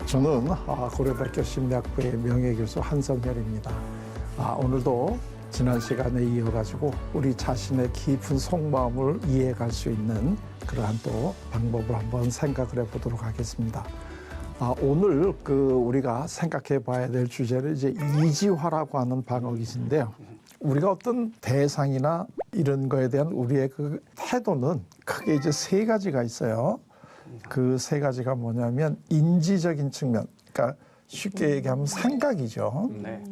저는 고려대학교 심리학부의 명예교수 한성열입니다. 오늘도 지난 시간에 이어가지고 우리 자신의 깊은 속마음을 이해할 수 있는 그러한 또 방법을 한번 생각을 해보도록 하겠습니다. 오늘 우리가 생각해 봐야 될 주제는 이제 이지화라고 하는 방어기인데요. 우리가 어떤 대상이나 이런 거에 대한 우리의 그 태도는 크게 이제 세 가지가 있어요. 그 세 가지가 뭐냐면 인지적인 측면, 그러니까 쉽게 얘기하면 생각이죠. 네.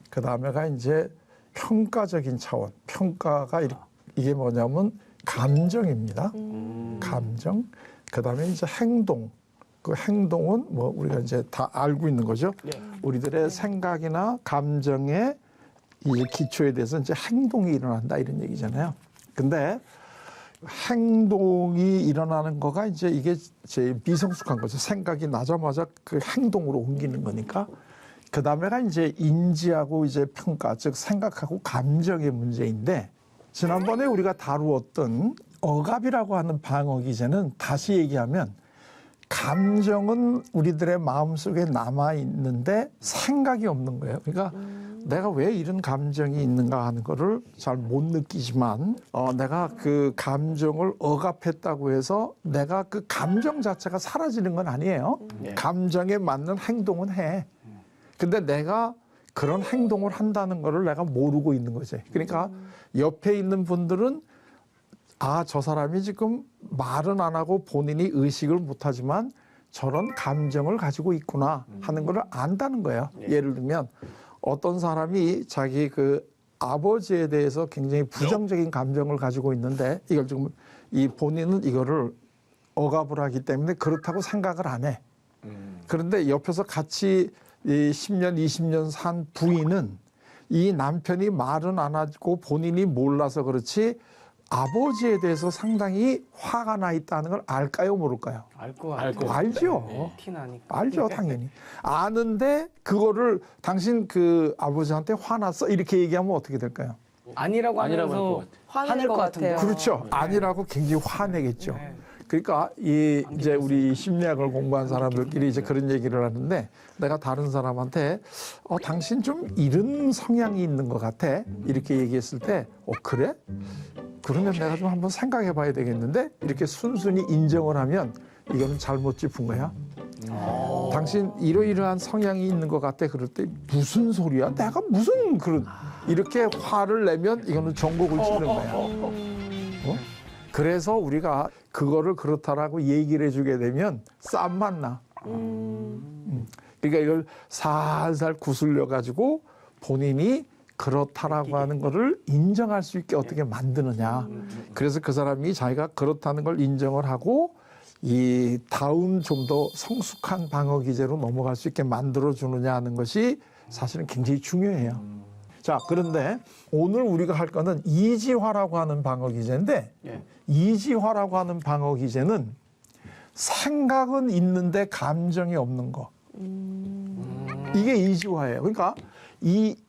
그 다음에가 이제 평가적인 차원, 평가가 이게 뭐냐면 감정입니다. 감정. 그 다음에 이제 행동. 그 행동은 뭐 우리가 이제 다 알고 있는 거죠. 우리들의 생각이나 감정의 이 기초에 대해서 이제 행동이 일어난다 이런 얘기잖아요. 근데 행동이 일어나는 거가 이제 이게 제일 미성숙한 거죠. 생각이 나자마자 그 행동으로 옮기는 거니까. 그 다음에가 이제 인지하고 이제 평가, 즉 생각하고 감정의 문제인데, 지난번에 우리가 다루었던 억압이라고 하는 방어 기제는 다시 얘기하면 감정은 우리들의 마음속에 남아 있는데 생각이 없는 거예요. 그러니까 내가 왜 이런 감정이 있는가 하는 거를 잘 못 느끼지만 내가 그 감정을 억압했다고 해서 내가 그 감정 자체가 사라지는 건 아니에요. 감정에 맞는 행동은 해. 근데 내가 그런 행동을 한다는 거를 내가 모르고 있는 거지. 그러니까 옆에 있는 분들은 저 사람이 지금 말은 안 하고 본인이 의식을 못하지만 저런 감정을 가지고 있구나 하는 걸 안다는 거예요. 예를 들면 어떤 사람이 자기 그 아버지에 대해서 굉장히 부정적인 감정을 가지고 있는데 이걸 지금 이 본인은 이거를 억압을 하기 때문에 그렇다고 생각을 안 해. 그런데 옆에서 같이 이 10년, 20년 산 부인은 이 남편이 말은 안 하고 본인이 몰라서 그렇지 아버지에 대해서 상당히 화가 나 있다는 걸 알까요, 모를까요? 알죠. 티나니까. 알죠, 당연히. 아는데 그거를 당신 그 아버지한테 화났어? 이렇게 얘기하면 어떻게 될까요? 아니라고 하면서 화낼 것 같은데. 그렇죠. 아니라고 굉장히 화내겠죠. 그러니까 이제 우리 심리학을 공부한 사람들끼리 이제 그런 얘기를 하는데 내가 다른 사람한테 당신 좀 이런 성향이 있는 것 같아. 이렇게 얘기했을 때 그래? 그러면 내가 좀 한번 생각해 봐야 되겠는데 이렇게 순순히 인정을 하면 이거는 잘못 짚은 거야. 당신 이러이러한 성향이 있는 것 같아. 그럴 때 무슨 소리야? 내가 무슨 그런 이렇게 화를 내면 이거는 전곡을 치는 거야. 그래서 우리가 그거를 그렇다라고 얘기를 해주게 되면 쌈만 나. 그러니까 이걸 살살 구슬려 가지고 본인이 그렇다라고 하는 거를 인정할 수 있게 어떻게 만드느냐. 그래서 그 사람이 자기가 그렇다는 걸 인정을 하고 이 다음 좀 더 성숙한 방어 기제로 넘어갈 수 있게 만들어 주느냐 하는 것이 사실은 굉장히 중요해요. 자, 그런데 오늘 우리가 할 거는 이지화라고 하는 방어 기제인데 이지화라고 하는 방어 기제는 생각은 있는데 감정이 없는 거. 이게 이지화예요. 그러니까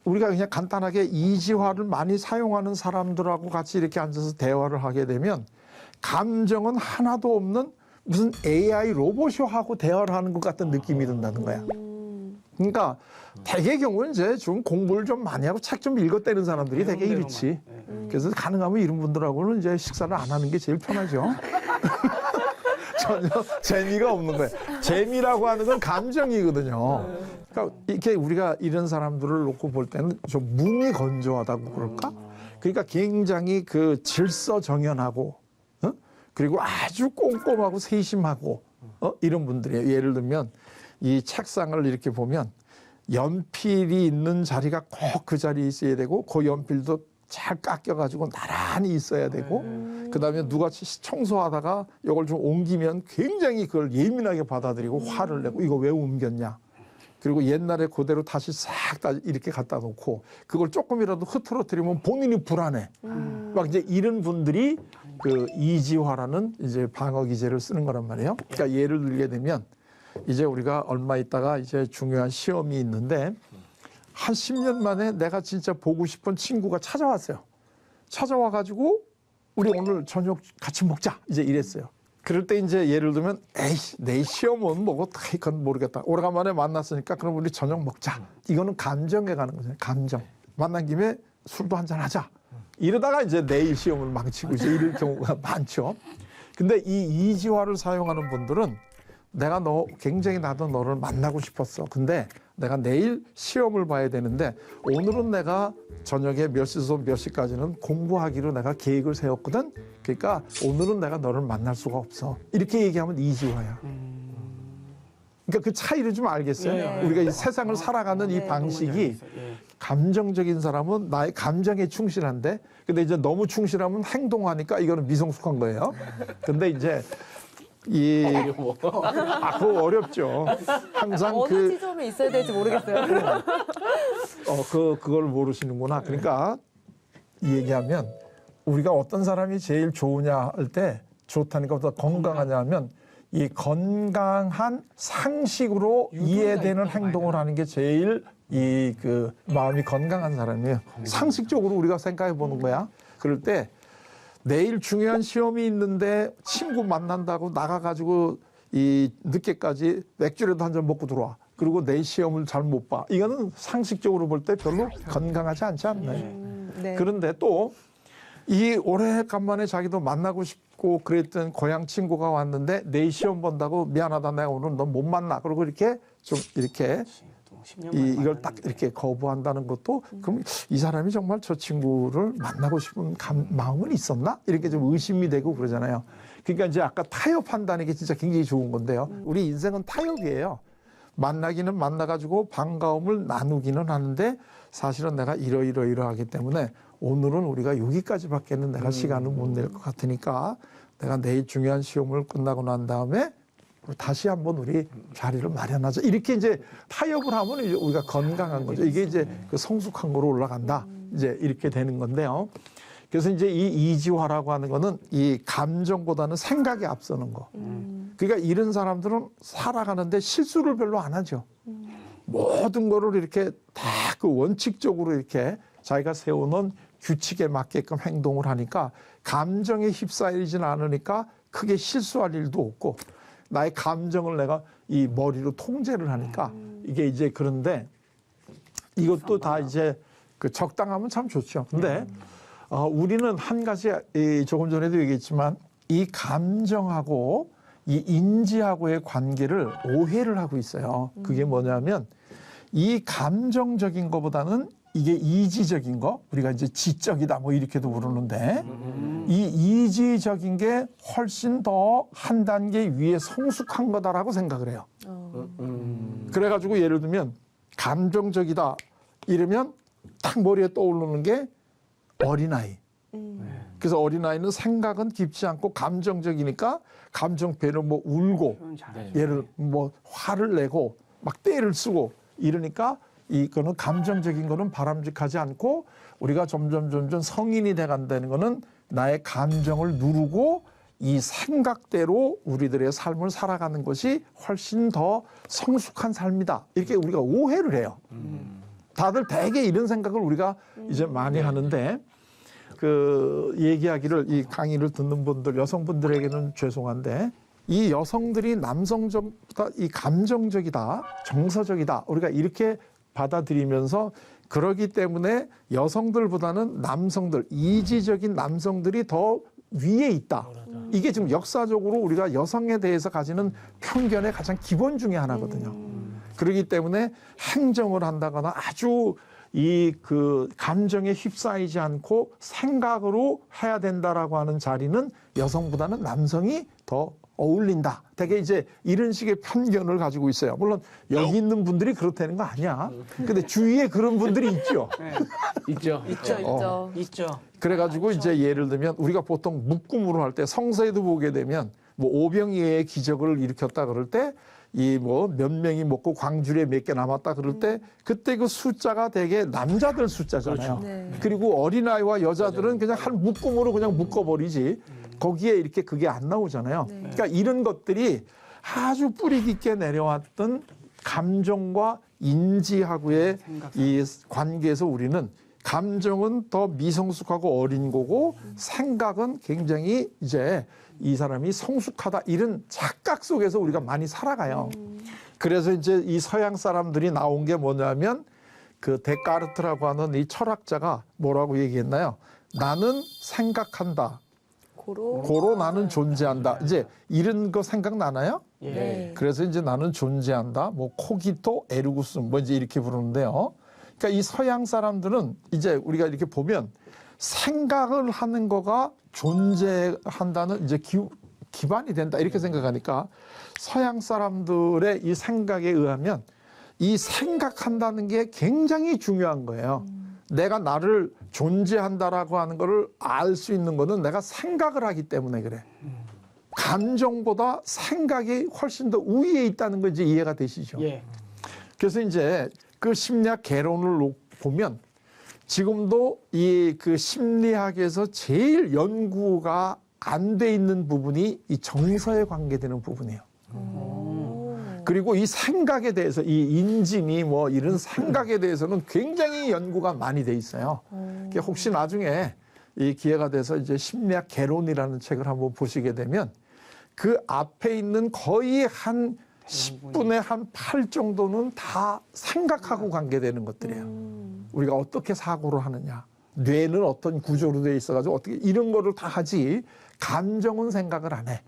우리가 그냥 간단하게 이지화를 많이 사용하는 사람들하고 같이 이렇게 앉아서 대화를 하게 되면 감정은 하나도 없는 무슨 AI 로봇이 하고 대화를 하는 것 같은 느낌이 든다는 거야. 그러니까 대개 경우는 이제 좀 공부를 좀 많이 하고 책 좀 읽었다는 사람들이 되게 이렇지. 그래서 가능하면 이런 분들하고는 이제 식사를 안 하는 게 제일 편하죠. 전혀 재미가 없는 거예요. 재미라고 하는 건 감정이거든요. 그러니까 이렇게 우리가 이런 사람들을 놓고 볼 때는 좀 무미건조하다고 그럴까? 그러니까 굉장히 그 질서정연하고 그리고 아주 꼼꼼하고 세심하고 이런 분들이에요. 예를 들면 이 책상을 이렇게 보면 연필이 있는 자리가 꼭 그 자리에 있어야 되고 그 연필도 잘 깎여가지고 나란히 있어야 되고 그다음에 누가 청소하다가 이걸 좀 옮기면 굉장히 그걸 예민하게 받아들이고 화를 내고 이거 왜 옮겼냐. 그리고 옛날에 그대로 다시 싹 다 이렇게 갖다 놓고 그걸 조금이라도 흐트러뜨리면 본인이 불안해. 막 이제 이런 분들이 그 이지화라는 이제 방어 기제를 쓰는 거란 말이에요. 그러니까 예를 들게 되면 이제 우리가 얼마 있다가 이제 중요한 시험이 있는데 한 10년 만에 내가 진짜 보고 싶은 친구가 찾아왔어요. 찾아와가지고 우리 오늘 저녁 같이 먹자 이제 이랬어요. 그럴 때 이제 예를 들면 에이 내일 시험은 뭐고 그건 모르겠다. 오래간만에 만났으니까 그럼 우리 저녁 먹자. 이거는 감정에 가는 거죠. 감정. 만난 김에 술도 한잔 하자. 이러다가 이제 내일 시험을 망치고 이제 이럴 경우가 많죠. 근데 이 이지화를 사용하는 분들은 내가 굉장히 나도 너를 만나고 싶었어. 근데 내가 내일 시험을 봐야 되는데 오늘은 내가 저녁에 몇 시에서 몇 시까지는 공부하기로 내가 계획을 세웠거든. 그러니까 오늘은 내가 너를 만날 수가 없어. 이렇게 얘기하면 이지화야. 그러니까 그 차이를 좀 알겠어요. 우리가 이 세상을 살아가는 이 방식이 감정적인 사람은 나의 감정에 충실한데 근데 이제 너무 충실하면 행동하니까 이거는 미성숙한 거예요. 근데 이제 그거 어렵죠. 항상 어느 지점에 있어야 될지 모르겠어요. 그걸 모르시는구나. 그러니까 이 얘기하면 우리가 어떤 사람이 제일 좋으냐 할 때 좋다니까 보다 건강하냐 하면 이 건강한 상식으로 이해되는 행동을 하는 게 제일 그 마음이 건강한 사람이에요. 상식적으로 우리가 생각해 보는 거야. 그럴 때 내일 중요한 시험이 있는데 친구 만난다고 나가가지고 이 늦게까지 맥주라도 한 잔 먹고 들어와. 그리고 내일 시험을 잘 못 봐. 이거는 상식적으로 볼 때 별로 건강하지 않지 않나요? 네. 그런데 또 이 오래간만에 자기도 만나고 싶고 그랬던 고향 친구가 왔는데 내일 시험 본다고 미안하다 내가 오늘 너 못 만나. 그리고 이렇게 좀 이렇게 이걸 딱 이렇게 거부한다는 것도 그럼 이 사람이 정말 저 친구를 만나고 싶은 마음은 있었나? 이렇게 좀 의심이 되고 그러잖아요. 그러니까 이제 아까 타협한다는 게 진짜 굉장히 좋은 건데요. 우리 인생은 타협이에요. 만나기는 만나가지고 반가움을 나누기는 하는데 사실은 내가 이러이러하기 때문에 오늘은 우리가 여기까지밖에는 내가 시간을 못 낼 것 같으니까 내가 내일 중요한 시험을 끝나고 난 다음에 다시 한번 우리 자리를 마련하자. 이렇게 이제 타협을 하면 이제 우리가 건강한 거죠. 이게 이제 그 성숙한 거로 올라간다. 이제 이렇게 되는 건데요. 그래서 이제 이 이지화라고 하는 거는 이 감정보다는 생각에 앞서는 거. 그러니까 이런 사람들은 살아가는데 실수를 별로 안 하죠. 모든 거를 이렇게 다 그 원칙적으로 이렇게 자기가 세우는 규칙에 맞게끔 행동을 하니까 감정에 휩싸이지는 않으니까 크게 실수할 일도 없고 나의 감정을 내가 이 머리로 통제를 하니까 이게 이제 그런데 이것도 다 이제 그 적당하면 참 좋죠. 근데 우리는 한 가지 조금 전에도 얘기했지만 이 감정하고 이 인지하고의 관계를 오해를 하고 있어요. 그게 뭐냐면 이 감정적인 것보다는 이게 이지적인 거, 우리가 이제 지적이다 뭐 이렇게도 부르는데 이 이지적인 게 훨씬 더 한 단계 위에 성숙한 거다라고 생각을 해요. 그래가지고 예를 들면 감정적이다 이러면 딱 머리에 떠오르는 게 어린아이. 그래서 어린아이는 생각은 깊지 않고 감정적이니까 감정 표현을 뭐 울고 얘를 뭐 화를 내고 막 떼를 쓰고 이러니까 이거는 감정적인 거는 바람직하지 않고 우리가 점점 성인이 돼간다는 거는 나의 감정을 누르고 이 생각대로 우리들의 삶을 살아가는 것이 훨씬 더 성숙한 삶이다. 이렇게 우리가 오해를 해요. 다들 대개 이런 생각을 우리가 이제 많이 하는데 그 얘기하기를 이 강의를 듣는 분들 여성분들에게는 죄송한데 이 여성들이 남성적보다 이 감정적이다, 정서적이다 우리가 이렇게 받아들이면서 그러기 때문에 여성들보다는 남성들, 이지적인 남성들이 더 위에 있다. 이게 지금 역사적으로 우리가 여성에 대해서 가지는 편견의 가장 기본 중에 하나거든요. 그렇기 때문에 행정을 한다거나 아주 이 그 감정에 휩싸이지 않고 생각으로 해야 된다라고 하는 자리는 여성보다는 남성이 더 어울린다. 되게 이제 이런 식의 편견을 가지고 있어요. 물론 여기 있는 분들이 그렇다는 거 아니야. 근데 주위에 그런 분들이 있죠. 있죠. 그래가지고 이제 예를 들면 우리가 보통 묶음으로 할 때 성서에도 보게 되면 뭐 오병이어의 기적을 일으켰다 그럴 때 이 뭐 몇 명이 먹고 광주리에 몇 개 남았다 그럴 때 그때 그 숫자가 되게 남자들 숫자잖아요. 네. 그리고 어린아이와 여자들은 그냥 한 묶음으로 그냥 묶어버리지 거기에 이렇게 그게 안 나오잖아요. 그러니까 이런 것들이 아주 뿌리 깊게 내려왔던 감정과 인지하고의 이 관계에서 우리는 감정은 더 미성숙하고 어린 거고 생각은 굉장히 이제 이 사람이 성숙하다 이런 착각 속에서 우리가 많이 살아가요. 그래서 이제 이 서양 사람들이 나온 게 뭐냐면 그 데카르트라고 하는 이 철학자가 뭐라고 얘기했나요? 나는 생각한다. 고로 나는 존재한다. 이제 이런 거 생각나나요? 네. 그래서 이제 나는 존재한다. 뭐 코기토 에르구숨 뭐 이제 이렇게 부르는데요. 그러니까 이 서양 사람들은 이제 우리가 이렇게 보면 생각을 하는 거가 존재한다는 이제 기반이 된다 이렇게 생각하니까 서양 사람들의 이 생각에 의하면 이 생각한다는 게 굉장히 중요한 거예요. 내가 나를 존재한다라고 하는 거를 알 수 있는 거는 내가 생각을 하기 때문에 그래. 감정보다 생각이 훨씬 더 우위에 있다는 거 이제 이해가 되시죠? 예. 그래서 이제 그 심리학 개론을 보면 지금도 이 그 심리학에서 제일 연구가 안 돼 있는 부분이 이 정서에 관계되는 부분이에요. 그리고 이 생각에 대해서 이 인지니 뭐 이런 생각에 대해서는 굉장히 연구가 많이 돼 있어요. 그러니까 혹시 나중에 이 기회가 돼서 이제 심리학 개론이라는 책을 한번 보시게 되면 그 앞에 있는 거의 한 10분의 한 8 정도는 다 생각하고 관계되는 것들이에요. 우리가 어떻게 사고를 하느냐, 뇌는 어떤 구조로 돼 있어가지고 어떻게 이런 거를 다 하지 감정은 생각을 안 해.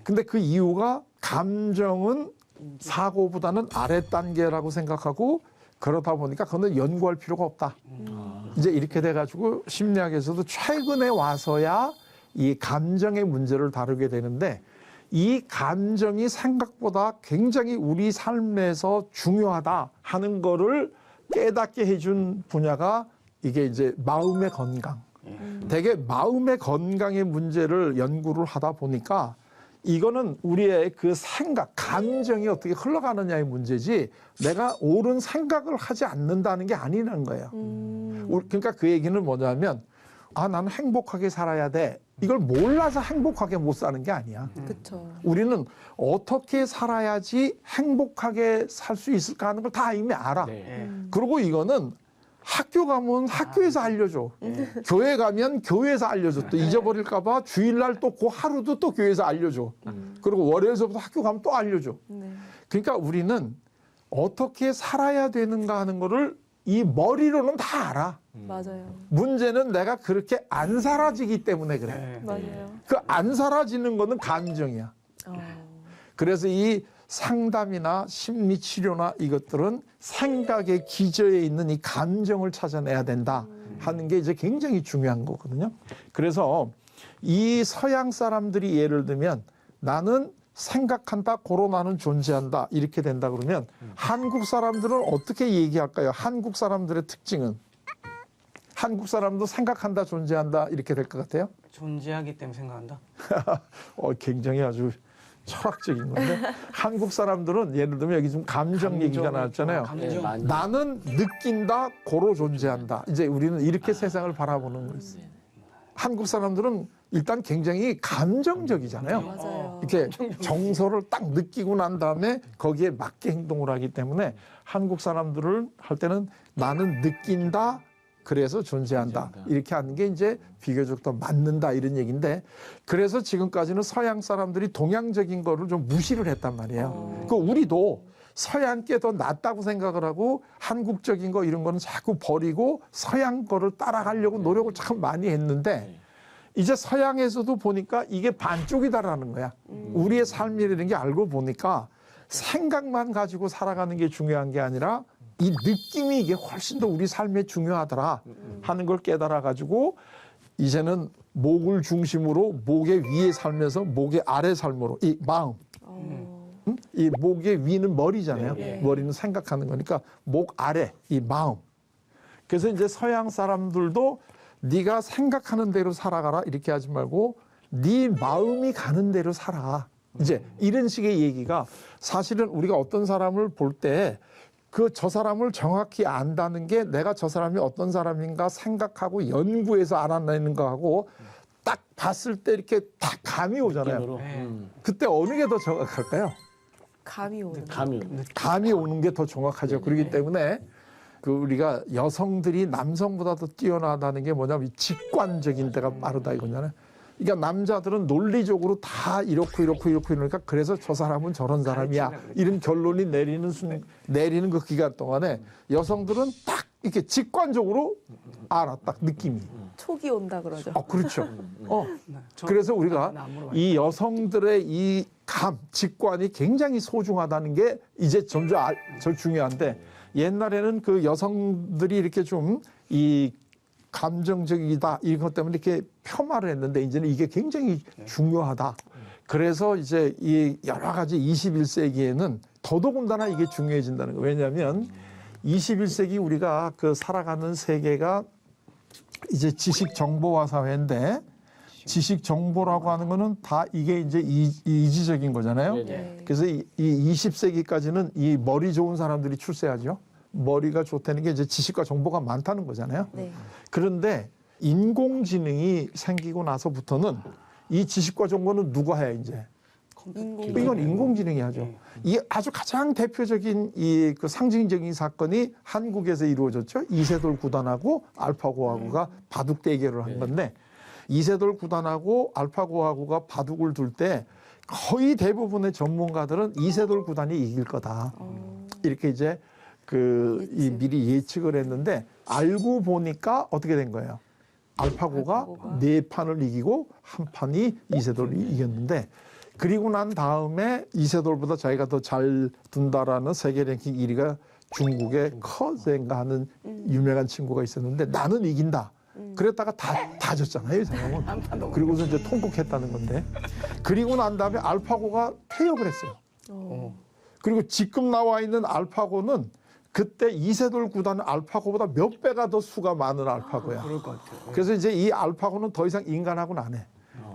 근데 그 이유가 감정은 사고보다는 아래 단계라고 생각하고 그러다 보니까 그거는 연구할 필요가 없다. 이제 이렇게 돼가지고 심리학에서도 최근에 와서야 이 감정의 문제를 다루게 되는데 이 감정이 생각보다 굉장히 우리 삶에서 중요하다 하는 거를 깨닫게 해준 분야가 이게 이제 마음의 건강. 되게 마음의 건강의 문제를 연구를 하다 보니까 이거는 우리의 그 생각, 감정이 어떻게 흘러가느냐의 문제지 내가 옳은 생각을 하지 않는다는 게 아니라는 거예요. 그러니까 그 얘기는 뭐냐면 아, 나는 행복하게 살아야 돼. 이걸 몰라서 행복하게 못 사는 게 아니야. 그렇죠. 우리는 어떻게 살아야지 행복하게 살 수 있을까 하는 걸 다 이미 알아. 네. 그리고 이거는 학교 가면 학교에서 알려줘. 교회 가면 교회에서 알려줘. 또 잊어버릴까 봐 주일날 또 그 하루도 또 교회에서 알려줘. 그리고 월요일서부터 학교 가면 또 알려줘. 네. 그러니까 우리는 어떻게 살아야 되는가 하는 거를 이 머리로는 다 알아. 맞아요. 문제는 내가 그렇게 안 살아지기 때문에 그래. 네. 맞아요. 그 안 살아지는 거는 감정이야. 그래서 이 상담이나 심리 치료나 이것들은 생각의 기저에 있는 이 감정을 찾아내야 된다 하는 게 이제 굉장히 중요한 거거든요. 그래서 이 서양 사람들이 예를 들면 나는 생각한다, 고로 나는 존재한다 이렇게 된다 그러면 한국 사람들은 어떻게 얘기할까요? 한국 사람들의 특징은 한국 사람도 생각한다, 존재한다 이렇게 될 것 같아요? 존재하기 때문에 생각한다. 굉장히 아주 철학적인 건데 한국 사람들은 예를 들면 여기 지금 감정 얘기가 나왔잖아요. 감정. 나는 느낀다, 고로 존재한다. 이제 우리는 이렇게 세상을 바라보는 거예요. 한국 사람들은 일단 굉장히 감정적이잖아요. 맞아요. 이렇게 정서를 딱 느끼고 난 다음에 거기에 맞게 행동을 하기 때문에 한국 사람들을 할 때는 나는 느낀다, 그래서 존재한다. 이렇게 하는 게 이제 비교적 더 맞는다 이런 얘기인데 그래서 지금까지는 서양 사람들이 동양적인 거를 좀 무시를 했단 말이에요. 그 우리도 서양께 더 낫다고 생각을 하고 한국적인 거 이런 거는 자꾸 버리고 서양 거를 따라가려고 노력을 참 많이 했는데 이제 서양에서도 보니까 이게 반쪽이다라는 거야. 우리의 삶이라는 게 알고 보니까 생각만 가지고 살아가는 게 중요한 게 아니라 이 느낌이 이게 훨씬 더 우리 삶에 중요하더라 하는 걸 깨달아 가지고 이제는 목을 중심으로 목의 위에 살면서 목의 아래 삶으로 이 마음 이 목의 위는 머리잖아요. 머리는 생각하는 거니까 목 아래 이 마음. 그래서 이제 서양 사람들도 네가 생각하는 대로 살아가라 이렇게 하지 말고 네 마음이 가는 대로 살아. 이제 이런 식의 얘기가 사실은 우리가 어떤 사람을 볼 때 그 저 사람을 정확히 안다는 게 내가 저 사람이 어떤 사람인가 생각하고 연구해서 알아내는 거하고 딱 봤을 때 이렇게 딱 감이 오잖아요. 그때 어느 게 더 정확할까요? 감이 오는. 감이. 감이 오는 게 더 정확하죠. 그렇기 때문에 그 우리가 여성들이 남성보다 더 뛰어나다는 게 뭐냐면 직관적인 데가 빠르다 이거잖아요. 그러니까 남자들은 논리적으로 다 이렇고 이러니까 그래서 저 사람은 저런 사람이야 이런 결론이 내리는 그 기간 동안에 여성들은 딱 이렇게 직관적으로 알아 딱 느낌이. 촉이 온다 그러죠. 그렇죠. 그래서 우리가 이 여성들의 이 직관이 굉장히 소중하다는 게 이제 점점 저 중요한데 옛날에는 그 여성들이 이렇게 좀 이 감정적이다 이런 것 때문에 이렇게 폄하를 했는데 이제는 이게 굉장히 중요하다. 그래서 이제 이 여러 가지 21세기에는 더더군다나 이게 중요해진다는 거예요. 왜냐하면 21세기 우리가 그 살아가는 세계가 이제 지식 정보화 사회인데 지식 정보라고 하는 거는 다 이게 이제 이지적인 거잖아요. 네. 그래서 이 20세기까지는 이 머리 좋은 사람들이 출세하죠. 머리가 좋다는 게 이제 지식과 정보가 많다는 거잖아요. 네. 그런데 인공지능이 생기고 나서부터는 이 지식과 정보는 누가 해 이제? 이건 인공지능이 하죠. 이 아주 가장 대표적인 이 그 상징적인 사건이 한국에서 이루어졌죠. 이세돌 구단하고 알파고하고가 바둑 대결을 한 건데 이세돌 구단하고 알파고하고가 바둑을 둘 때 거의 대부분의 전문가들은 이세돌 구단이 이길 거다. 이렇게 이제 이 미리 예측을 했는데 알고 보니까 어떻게 된 거예요? 알파고가 4판을 이기고 한 판이 이세돌이 이겼는데 그리고 난 다음에 이세돌보다 자기가 더 잘 둔다라는 세계 랭킹 1위가 중국의 커젠가 하는 유명한 친구가 있었는데 나는 이긴다. 그랬다가 다 졌잖아요, 이 사람은. 그리고서 이제 통곡했다는 건데. 그리고 난 다음에 알파고가 퇴역을 했어요. 그리고 지금 나와 있는 알파고는 그때 이세돌 구단은 알파고보다 몇 배가 더 수가 많은 알파고야. 그럴 것 같아요. 그래서 이제 이 알파고는 더 이상 인간하고는 안 해.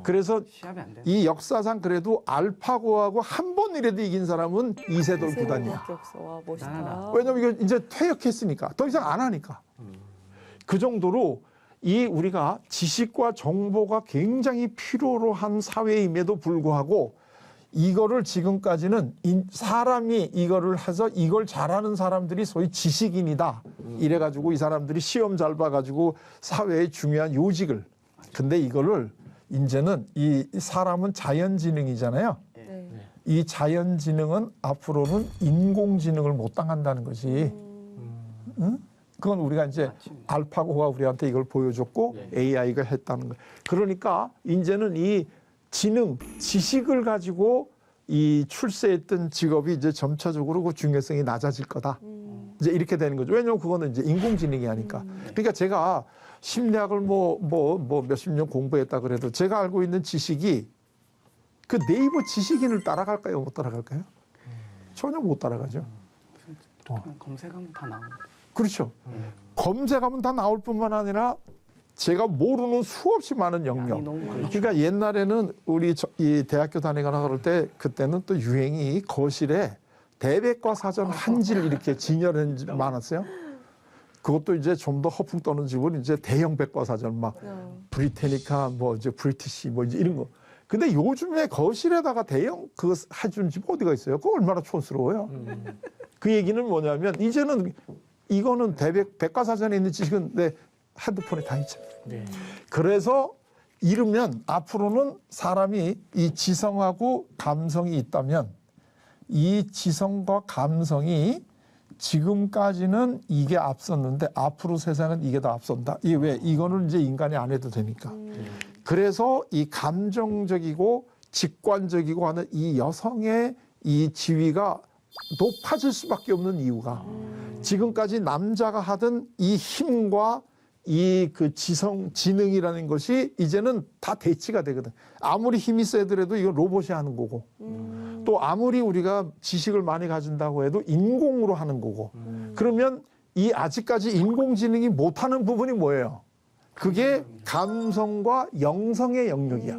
그래서 시합이 안 돼. 이 역사상 그래도 알파고하고 한 번이라도 이긴 사람은 이세돌 구단이야. 밖에 없어. 와, 멋있다. 대단하다. 왜냐면 이거 이제 퇴역했으니까 더 이상 안 하니까. 그 정도로 이 우리가 지식과 정보가 굉장히 필요로 한 사회임에도 불구하고 이거를 지금까지는 사람이 이거를 해서 이걸 잘하는 사람들이 소위 지식인이다. 이래가지고 이 사람들이 시험 잘 봐가지고 사회의 중요한 요직을. 근데 이거를 이제는 이 사람은 자연지능이잖아요. 네. 이 자연지능은 앞으로는 인공지능을 못 당한다는 것이. 응? 그건 우리가 이제 알파고가 우리한테 이걸 보여줬고 AI가 했다는 거예요. 그러니까 이제는 이 지식을 가지고 이 출세했던 직업이 이제 점차적으로 그 중요성이 낮아질 거다. 이제 이렇게 되는 거죠. 왜냐하면 그거는 이제 인공지능이 하니까. 그러니까 제가 심리학을 몇십 년 공부했다 그래도 제가 알고 있는 지식이 그 네이버 지식인을 따라갈까요? 못 따라갈까요? 전혀 못 따라가죠. 그냥 검색하면 다 나오는데. 그렇죠. 검색하면 다 나올 뿐만 아니라 제가 모르는 수없이 많은 영역. 양이 너무 많죠. 그러니까 옛날에는 우리 이 대학교 다니거나 그럴 때 그때는 또 유행이 거실에 대백과 사전 한 질 이렇게 진열한 집 많았어요. 그것도 이제 좀 더 허풍 떠는 집은 이제 대형 백과사전 막 브리테니카 뭐 이제 브리티시 뭐 이제 이런 거. 근데 요즘에 거실에다가 대형 그거 해준 집 어디가 있어요? 그거 얼마나 촌스러워요. 그 얘기는 뭐냐면 이제는 이거는 백과사전에 있는 지식은 내 핸드폰에 다 있잖아요. 네. 그래서 이르면 앞으로는 사람이 이 지성하고 감성이 있다면 이 지성과 감성이 지금까지는 이게 앞섰는데 앞으로 세상은 이게 더 앞선다. 이게 왜? 이거는 이제 인간이 안 해도 되니까. 그래서 이 감정적이고 직관적이고 하는 이 여성의 이 지위가 높아질 수밖에 없는 이유가 지금까지 남자가 하던 이 힘과 이 그 지능이라는 것이 이제는 다 대치가 되거든. 아무리 힘이 세더라도 이건 로봇이 하는 거고 또 아무리 우리가 지식을 많이 가진다고 해도 인공으로 하는 거고 그러면 이 아직까지 인공지능이 못하는 부분이 뭐예요? 그게 감성과 영성의 영역이야.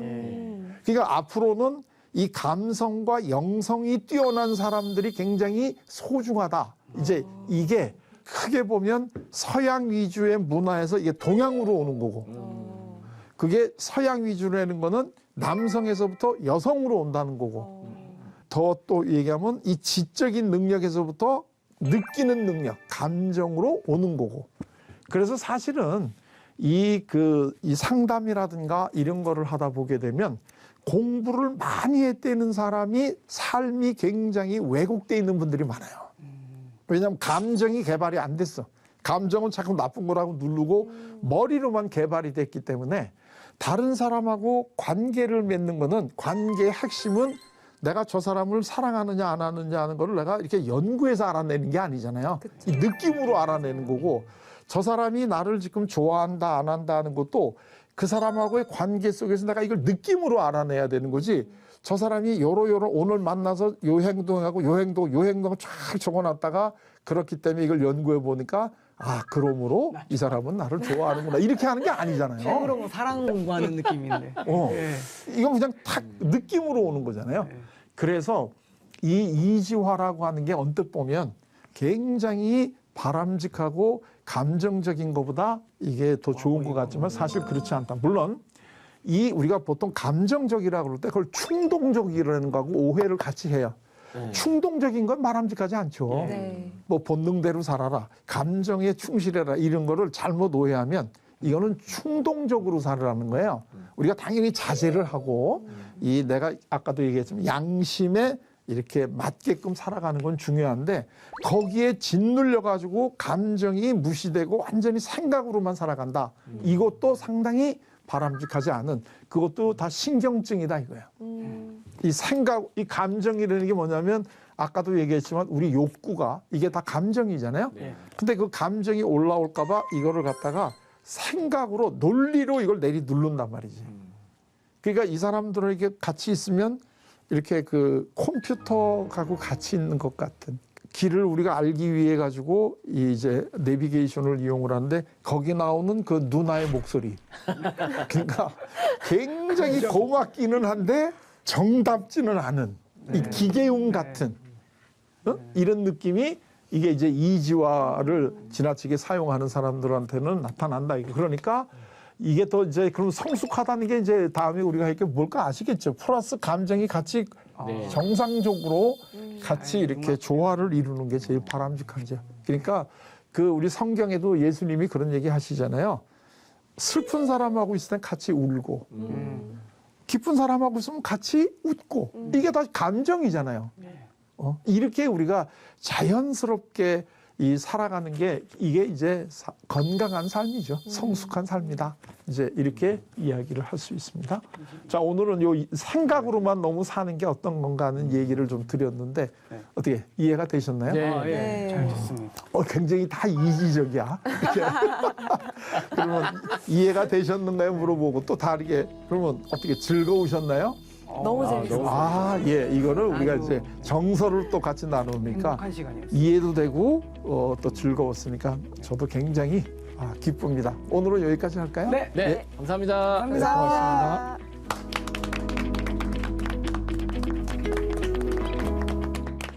그러니까 앞으로는 이 감성과 영성이 뛰어난 사람들이 굉장히 소중하다. 이제 이게 크게 보면 서양 위주의 문화에서 이게 동양으로 오는 거고 그게 서양 위주라는 거는 남성에서부터 여성으로 온다는 거고 더 또 얘기하면 이 지적인 능력에서부터 느끼는 능력, 감정으로 오는 거고. 그래서 사실은 이 상담이라든가 이런 거를 하다 보게 되면 공부를 많이 했다는 사람이 삶이 굉장히 왜곡돼 있는 분들이 많아요. 왜냐하면 감정이 개발이 안 됐어. 감정은 자꾸 나쁜 거라고 누르고 머리로만 개발이 됐기 때문에 다른 사람하고 관계를 맺는 거는 관계의 핵심은 내가 저 사람을 사랑하느냐 안 하느냐 하는 거를 내가 이렇게 연구해서 알아내는 게 아니잖아요. 이 느낌으로 알아내는 거고 저 사람이 나를 지금 좋아한다 안 한다 하는 것도 그 사람하고의 관계 속에서 내가 이걸 느낌으로 알아내야 되는 거지. 저 사람이 요러 오늘 만나서 요 행동하고 요 행동을 쫙 적어놨다가 그렇기 때문에 이걸 연구해 보니까 아 그러므로 이 사람은 나를 좋아하는구나 이렇게 하는 게 아니잖아요. 책으로 뭐 사랑 공부하는 느낌인데. 예. 이건 그냥 탁 느낌으로 오는 거잖아요. 예. 그래서 이 이지화라고 하는 게 언뜻 보면 굉장히 바람직하고 감정적인 것보다 이게 더 좋은 것 같지만 사실 그렇지 않다. 물론 우리가 보통 감정적이라고 그럴 때 그걸 충동적이라는 거하고 오해를 같이 해요. 충동적인 건 바람직하지 않죠. 네. 뭐 본능대로 살아라, 감정에 충실해라 이런 거를 잘못 오해하면 이거는 충동적으로 살으라는 거예요. 우리가 당연히 자제를 하고 이 내가 아까도 얘기했지만 양심에 이렇게 맞게끔 살아가는 건 중요한데 거기에 짓눌려 가지고 감정이 무시되고 완전히 생각으로만 살아간다. 이것도 상당히 바람직하지 않은 그것도 다 신경증이다 이거예요. 이 생각, 이 감정이라는 게 뭐냐면 아까도 얘기했지만 우리 욕구가 이게 다 감정이잖아요. 근데 그 감정이 올라올까 봐 이거를 갖다가 생각으로 논리로 이걸 누른단 말이지. 그러니까 이 사람들에게 같이 있으면 이렇게 그 컴퓨터하고 같이 있는 것 같은 길을 우리가 알기 위해 가지고 이제 내비게이션을 이용을 하는데 거기 나오는 그 누나의 목소리. 그러니까 굉장히 고맙기는 한데 정답지는 않은 이 기계음 같은 이런 느낌이 이게 이제 이지화를 지나치게 사용하는 사람들한테는 나타난다. 그러니까 이게 더 이제 그럼 성숙하다는 게 이제 다음에 우리가 할 게 뭘까 아시겠죠? 플러스 감정이 같이 정상적으로 같이 이렇게 조화를 이루는 게 제일 바람직하죠. 그러니까 그 우리 성경에도 예수님이 그런 얘기 하시잖아요. 슬픈 사람하고 있을 땐 같이 울고 기쁜 사람하고 있으면 같이 웃고 이게 다 감정이잖아요. 이렇게 우리가 자연스럽게 이 살아가는 게 이게 이제 건강한 삶이죠. 성숙한 삶이다. 이제 이렇게 이야기를 할 수 있습니다. 자, 오늘은 요 생각으로만 너무 사는 게 어떤 건가 하는 얘기를 좀 드렸는데 어떻게 이해가 되셨나요? 예, 네. 잘 됐습니다. 굉장히 다 이지적이야. 그러면 이해가 되셨는가요? 물어보고 또 다르게 그러면 어떻게 즐거우셨나요? 너무 재밌었어요. 아, 예, 이거를 우리가 아이고. 이제 정서를 또 같이 나누니까 행복한 시간이었어요. 이해도 되고 또 즐거웠으니까 저도 굉장히 기쁩니다. 오늘은 여기까지 할까요? 네. 네, 감사합니다. 네, 고맙습니다.